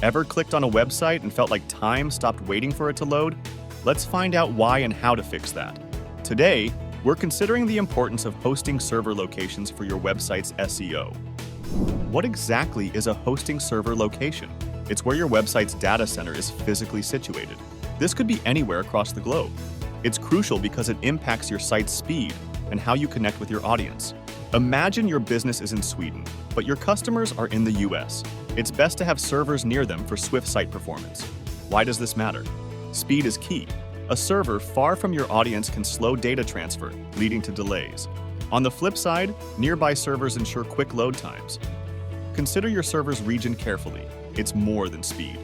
Ever clicked on a website and felt like time stopped waiting for it to load? Let's find out why and how to fix that. Today, we're considering the importance of hosting server locations for your website's SEO. What exactly is a hosting server location? It's where your website's data center is physically situated. This could be anywhere across the globe. It's crucial because it impacts your site's speed and how you connect with your audience. Imagine your business is in Sweden, but your customers are in the US. It's best to have servers near them for swift site performance. Why does this matter? Speed is key. A server far from your audience can slow data transfer, leading to delays. On the flip side, nearby servers ensure quick load times. Consider your server's region carefully. It's more than speed.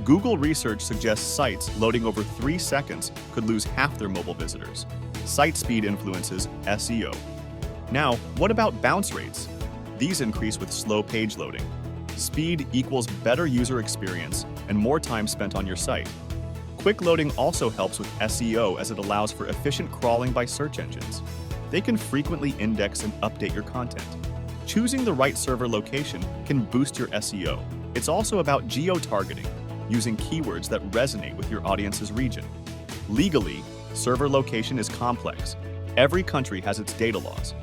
Google research suggests sites loading over 3 seconds could lose half their mobile visitors. Site speed influences SEO. Now, what about bounce rates? These increase with slow page loading. Speed equals better user experience and more time spent on your site. Quick loading also helps with SEO as it allows for efficient crawling by search engines. They can frequently index and update your content. Choosing the right server location can boost your SEO. It's also about geo-targeting, using keywords that resonate with your audience's region. Legally, server location is complex. Every country has its data laws.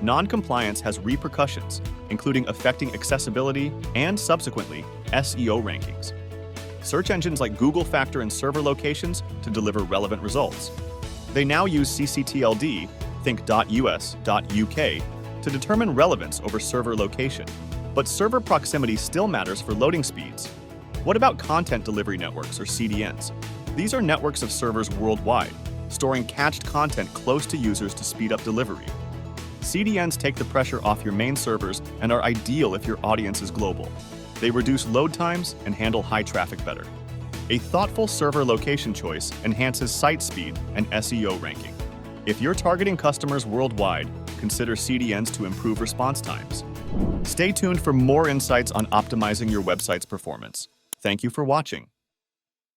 Non-compliance has repercussions, including affecting accessibility and, subsequently, SEO rankings. Search engines like Google factor in server locations to deliver relevant results. They now use ccTLD, think .us, .uk, to determine relevance over server location. But server proximity still matters for loading speeds. What about content delivery networks, or CDNs? These are networks of servers worldwide, storing cached content close to users to speed up delivery. CDNs take the pressure off your main servers and are ideal if your audience is global. They reduce load times and handle high traffic better. A thoughtful server location choice enhances site speed and SEO ranking. If you're targeting customers worldwide, consider CDNs to improve response times. Stay tuned for more insights on optimizing your website's performance. Thank you for watching.